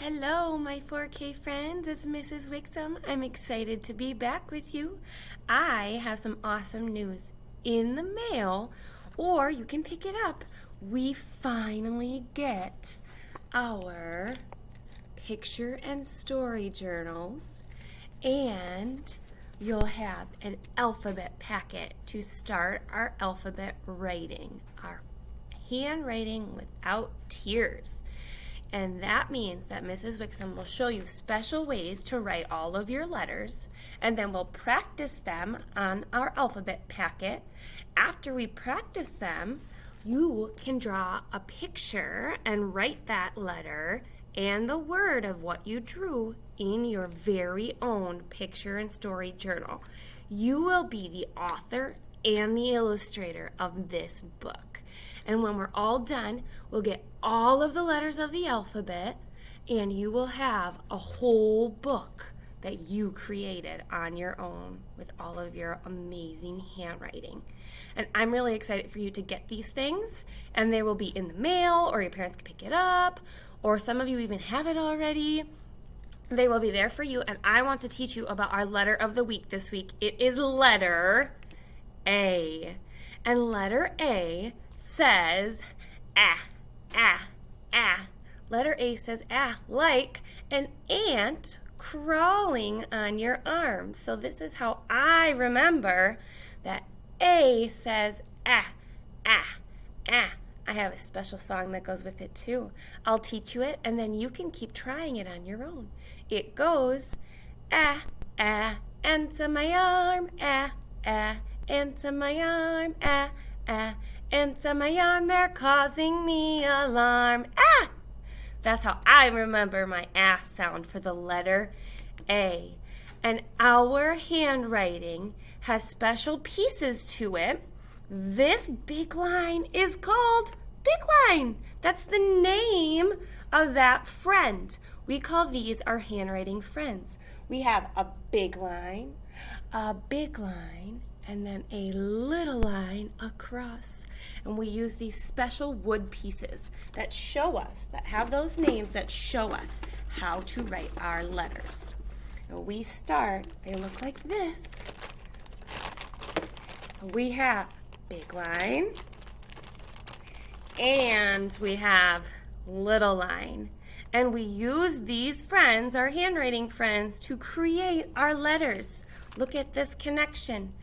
Hello, my 4K friends. It's Mrs. Wixom. I'm excited to be back with you. I have some awesome news in the mail, or you can pick it up. We finally get our picture and story journals, and you'll have an alphabet packet to start our alphabet writing, our handwriting without tears. And that means that Mrs. Wixom will show you special ways to write all of your letters, and then we'll practice them on our alphabet packet. After we practice them, you can draw a picture and write that letter and the word of what you drew in your very own picture and story journal. You will be the author and the illustrator of this book. And when we're all done, we'll get all of the letters of the alphabet, and you will have a whole book that you created on your own with all of your amazing handwriting. And I'm really excited for you to get these things, and they will be in the mail, or your parents can pick it up, or some of you even have it already. They will be there for you, and I want to teach you about our letter of the week this week. It is letter A. And letter A says ah, ah, ah. Letter A says ah, like an ant crawling on your arm. So this is how I remember that A says ah, ah, ah. I have a special song that goes with it too. I'll teach you it, and then you can keep trying it on your own. It goes ah, ah, ants on my arm, ah, ah, ants on my arm, ah, ah, ants on my arm, they're causing me alarm. Ah! That's how I remember my ah sound for the letter A. And our handwriting has special pieces to it. This big line is called Big Line. That's the name of that friend. We call these our handwriting friends. We have a big line, and then a little line across. And we use these special wood pieces that show us, that have those names that show us how to write our letters. And we start, they look like this. We have big line, and we have little line. And we use these friends, our handwriting friends, to create our letters. Look at this connection.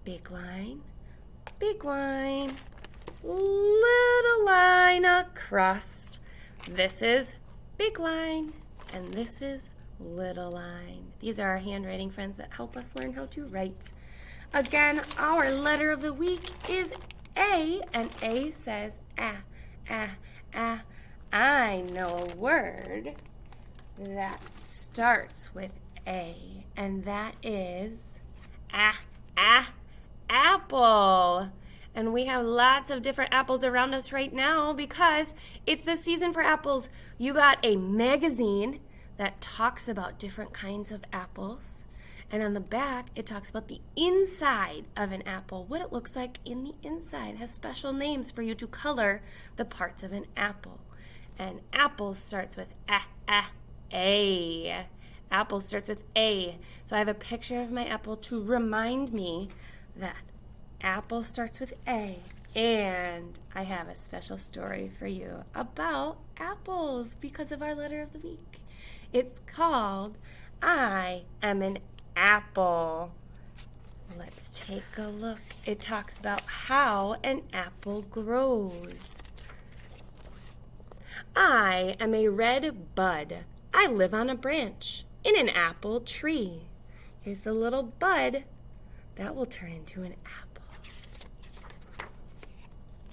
Big line, little line across. This is big line, and this is little line. These are our handwriting friends that help us learn how to write. Again, our letter of the week is A, and A says ah, ah, ah. I know a word that starts with A, and that is ah, ah, apple. And we have lots of different apples around us right now because it's the season for apples. You got a magazine that talks about different kinds of apples. And on the back, it talks about the inside of an apple, what it looks like in the inside. It has special names for you to color the parts of an apple. And apple starts with A. Apple starts with A. So I have a picture of my apple to remind me that apple starts with A. And I have a special story for you about apples because of our letter of the week. It's called I Am an Apple. Let's take a look. It talks about how an apple grows. I am a red bud. I live on a branch in an apple tree. Here's the little bud that will turn into an apple.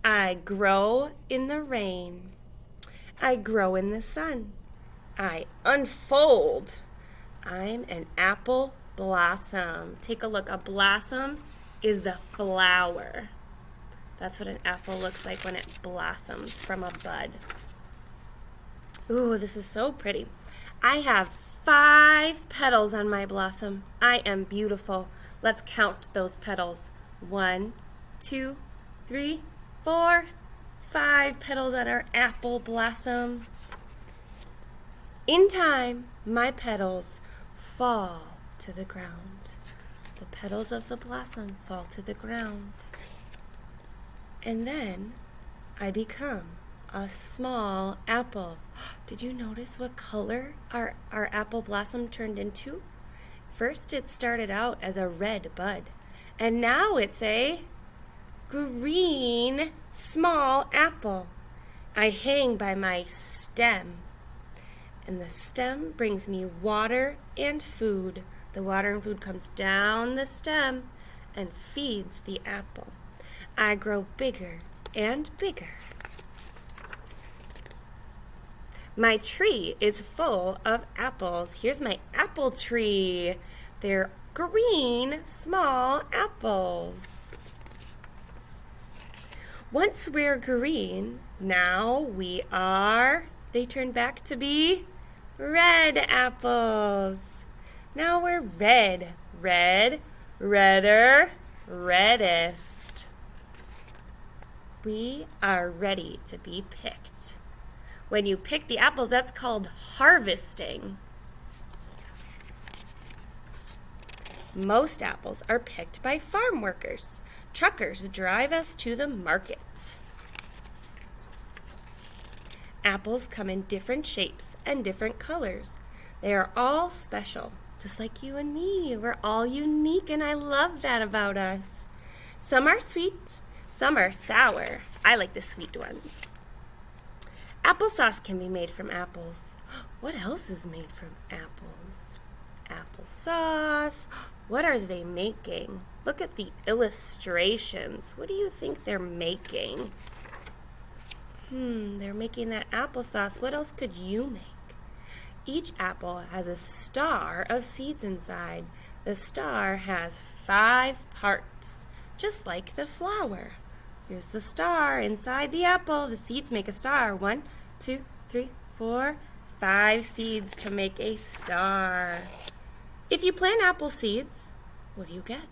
I grow in the rain. I grow in the sun. I unfold. I'm an apple blossom. Take a look. A blossom is the flower. That's what an apple looks like when it blossoms from a bud. Ooh, this is so pretty. I have 5 petals on my blossom. I am beautiful. Let's count those petals. 1, 2, 3, 4, 5 petals on our apple blossom. In time, my petals fall to the ground. The petals of the blossom fall to the ground. And then I become a small apple. Did you notice what color our apple blossom turned into? First it started out as a red bud, and now it's a green small apple. I hang by my stem, and the stem brings me water and food. The water and food comes down the stem and feeds the apple. I grow bigger and bigger. My tree is full of apples. Here's my apple tree. They're green, small apples. Once we're green, now they turn back to be red apples. Now we're red, redder, reddest. We are ready to be picked. When you pick the apples, that's called harvesting. Most apples are picked by farm workers. Truckers drive us to the market. Apples come in different shapes and different colors. They are all special, just like you and me. We're all unique, and I love that about us. Some are sweet, some are sour. I like the sweet ones. Applesauce can be made from apples. What else is made from apples? Applesauce. What are they making? Look at the illustrations. What do you think they're making? They're making that applesauce. What else could you make? Each apple has a star of seeds inside. The star has 5 parts, just like the flower. Here's the star inside the apple. The seeds make a star. 1, 2, 3, 4, 5 seeds to make a star. If you plant apple seeds, what do you get?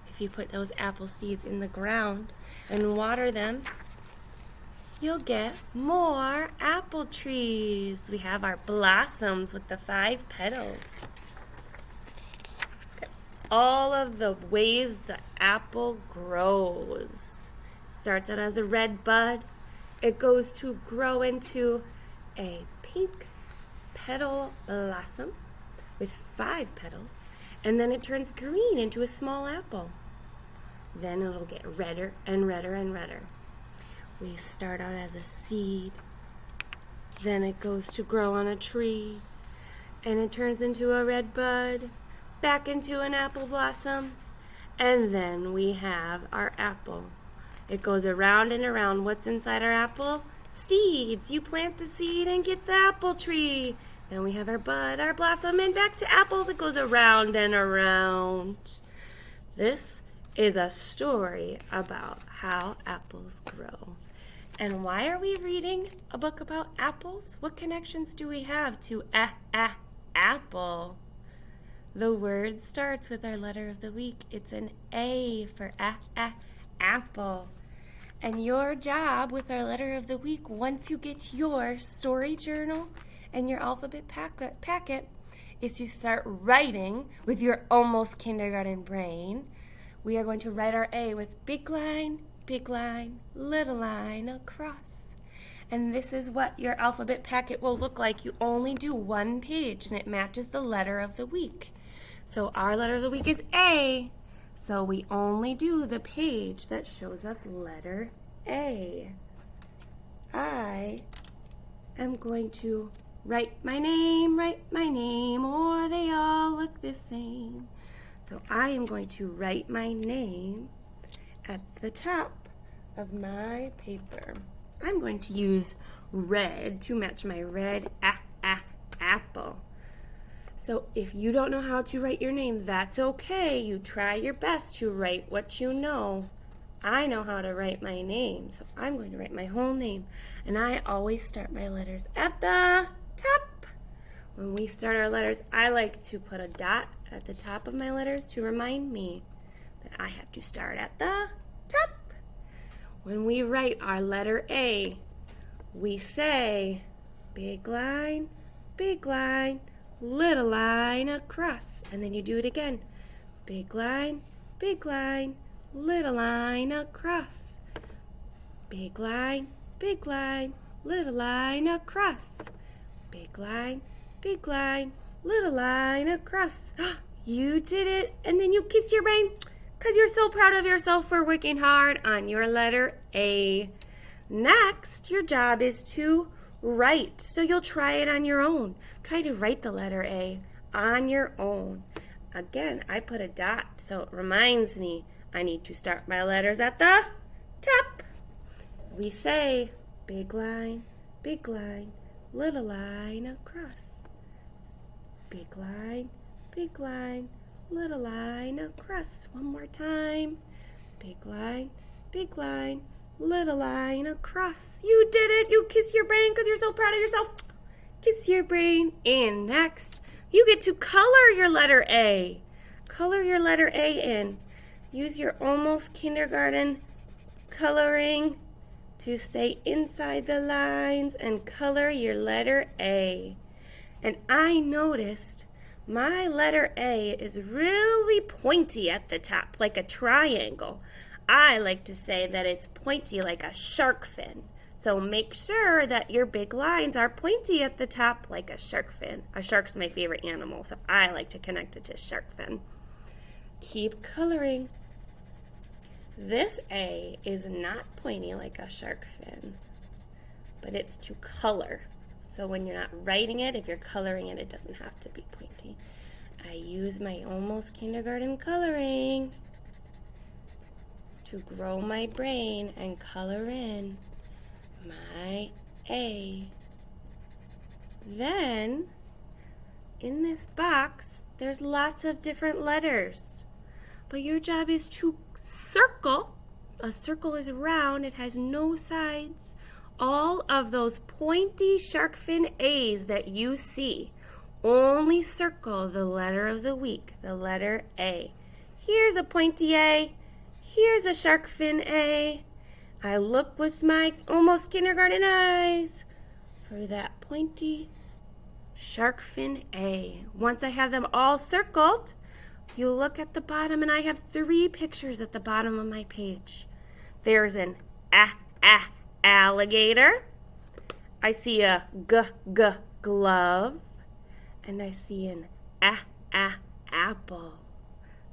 If you put those apple seeds in the ground and water them, you'll get more apple trees. We have our blossoms with the 5 petals. All of the ways the apple grows. Starts out as a red bud. It goes to grow into a pink petal blossom with 5 petals, and then it turns green into a small apple. Then it'll get redder and redder and redder. We start out as a seed, then it goes to grow on a tree, and it turns into a red bud, back into an apple blossom, and then we have our apple. It goes around and around. What's inside our apple? Seeds. You plant the seed and get the apple tree. Then we have our bud, our blossom, and back to apples. It goes around and around. This is a story about how apples grow. And why are we reading a book about apples? What connections do we have to apple? The word starts with our letter of the week. It's an A for apple. And your job with our letter of the week, once you get your story journal and your alphabet packet, is to start writing with your almost kindergarten brain. We are going to write our A with big line, little line across. And this is what your alphabet packet will look like. You only do 1 page, and it matches the letter of the week. So our letter of the week is A. So we only do the page that shows us letter A. I am going to write my name, or they all look the same. So I am going to write my name at the top of my paper. I'm going to use red to match my red apple. So if you don't know how to write your name, that's okay. You try your best to write what you know. I know how to write my name, so I'm going to write my whole name. And I always start my letters at the top. When we start our letters, I like to put a dot at the top of my letters to remind me that I have to start at the top. When we write our letter A, we say big line, big line, little line across. And then you do it again. Big line, little line across. Big line, little line across. Big line, little line across. You did it, and then you kiss your brain because you're so proud of yourself for working hard on your letter A. Next, your job is to write, so you'll try it on your own. Try to write the letter A on your own. Again, I put a dot, so it reminds me I need to start my letters at the top. We say big line, little line across. Big line, little line across. One more time. Big line, little line across. You did it. You kiss your brain because you're so proud of yourself. Kiss your brain. And next, you get to color your letter A. Color your letter A in. Use your almost kindergarten coloring to stay inside the lines and color your letter A. And I noticed my letter A is really pointy at the top, like a triangle. I like to say that it's pointy like a shark fin. So make sure that your big lines are pointy at the top like a shark fin. A shark's my favorite animal, so I like to connect it to shark fin. Keep coloring. This A is not pointy like a shark fin, but it's to color. So when you're not writing it, if you're coloring it, it doesn't have to be pointy. I use my almost kindergarten coloring to grow my brain and color in my A. Then, in this box, there's lots of different letters. But your job is to circle. A circle is round. It has no sides. All of those pointy shark fin A's that you see. Only circle the letter of the week, the letter A. Here's a pointy A. Here's a shark fin A. I look with my almost kindergarten eyes for that pointy shark fin A. Once I have them all circled, you look at the bottom, and I have 3 pictures at the bottom of my page. There's an alligator. I see a glove. And I see an apple.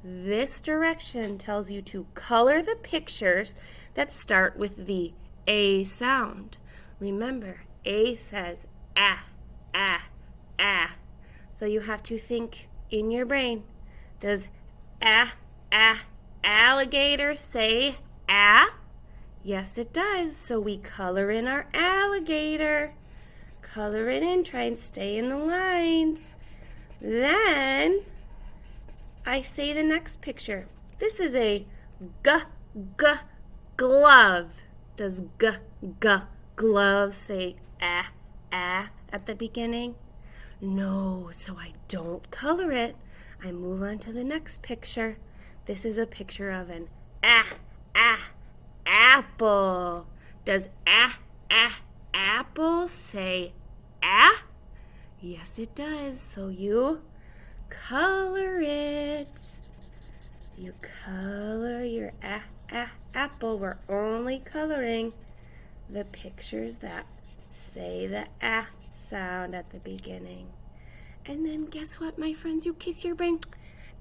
This direction tells you to color the pictures that start with the A sound. Remember, A says So you have to think in your brain. Does alligator say a? Yes, it does. So we color in our alligator. Color it in, try and stay in the lines. Then I say the next picture. This is a glove. Does glove say at the beginning? No, so I don't color it. I move on to the next picture. This is a picture of an apple. Does apple say a? Yes, it does. So you color it. You color your apple. We're only coloring the pictures that say the a sound at the beginning. And then guess what, my friends? You kiss your brain.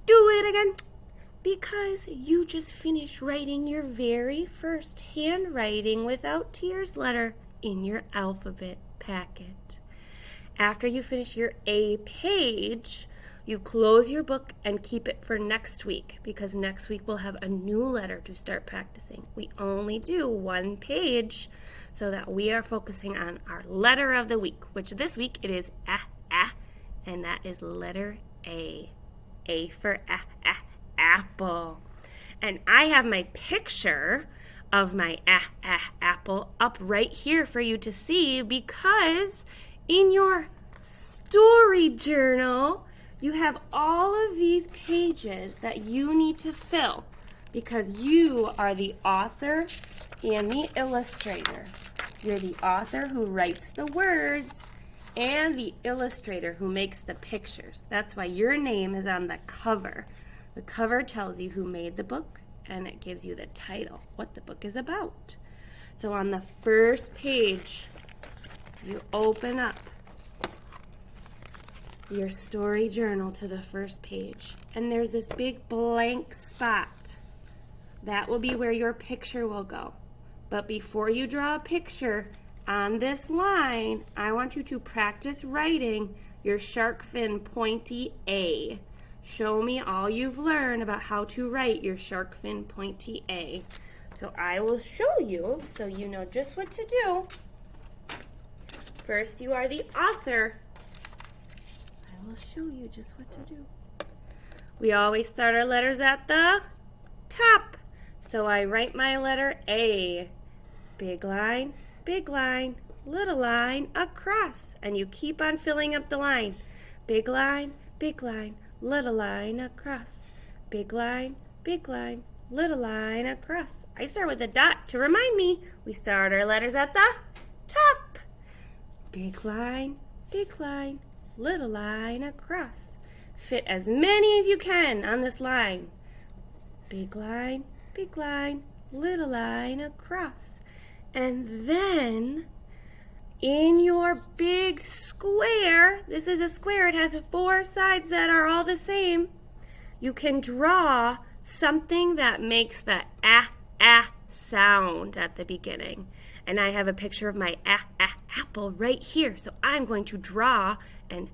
Do it again. Because you just finished writing your very first handwriting without tears letter in your alphabet packet. After you finish your A page, you close your book and keep it for next week, because next week we'll have a new letter to start practicing. We only do 1 page so that we are focusing on our letter of the week, which this week it is and that is letter A. A for apple. And I have my picture of my apple up right here for you to see, because in your story journal, you have all of these pages that you need to fill, because you are the author and the illustrator. You're the author who writes the words, and the illustrator who makes the pictures. That's why your name is on the cover. The cover tells you who made the book, and it gives you the title, what the book is about. So on the first page, you open up your story journal to the first page, and there's this big blank spot. That will be where your picture will go. But before you draw a picture on this line, I want you to practice writing your shark fin pointy A. Show me all you've learned about how to write your shark fin pointy A. So I will show you so you know just what to do. First, you are the author. I will show you just what to do. We always start our letters at the top. So I write my letter A. Big line, little line, across. And you keep on filling up the line. Big line, little line, across. Big line, little line, across. I start with a dot to remind me we start our letters at the top. Big line, little line, across. Fit as many as you can on this line. Big line, little line, across. And then in your big square, this is a square, it has 4 sides that are all the same, you can draw something that makes the ah sound at the beginning. And I have a picture of my apple right here, so I'm going to draw an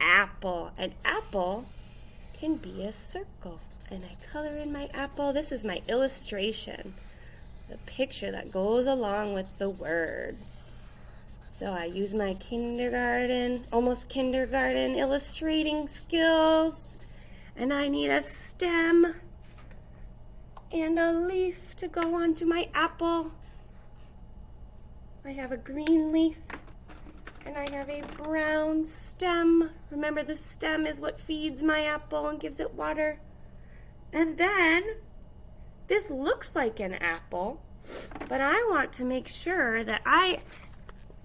apple. An apple can be a circle, and I color in my apple. This is my illustration, the picture that goes along with the words. So I use my almost kindergarten illustrating skills, and I need a stem and a leaf to go onto my apple. I have a green leaf and I have a brown stem. Remember, the stem is what feeds my apple and gives it water. And then this looks like an apple, but I want to make sure that I,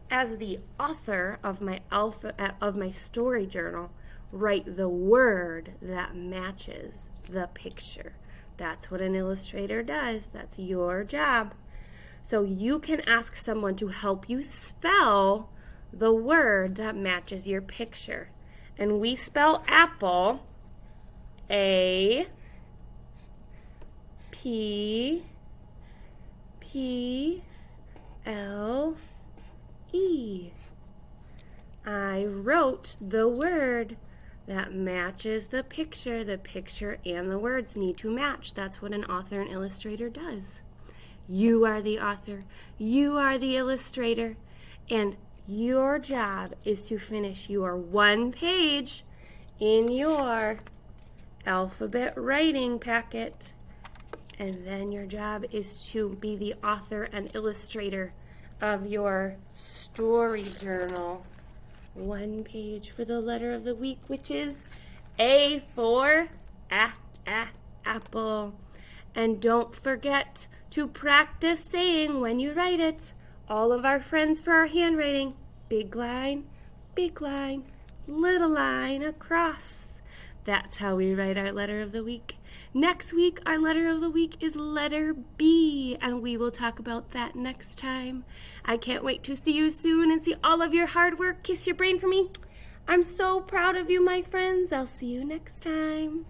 as the author of my story journal, write the word that matches the picture. That's what an illustrator does. That's your job. So you can ask someone to help you spell the word that matches your picture. And we spell apple A P P L E. I wrote the word that matches the picture. The picture and the words need to match. That's what an author and illustrator does. You are the author. You are the illustrator. And your job is to finish your 1 page in your alphabet writing packet. And then your job is to be the author and illustrator of your story journal. 1 page for the letter of the week, which is A for apple. And don't forget to practice saying when you write it, all of our friends for our handwriting, big line, little line, across. That's how we write our letter of the week. Next week, our letter of the week is letter B, and we will talk about that next time. I can't wait to see you soon and see all of your hard work. Kiss your brain for me. I'm so proud of you, my friends. I'll see you next time.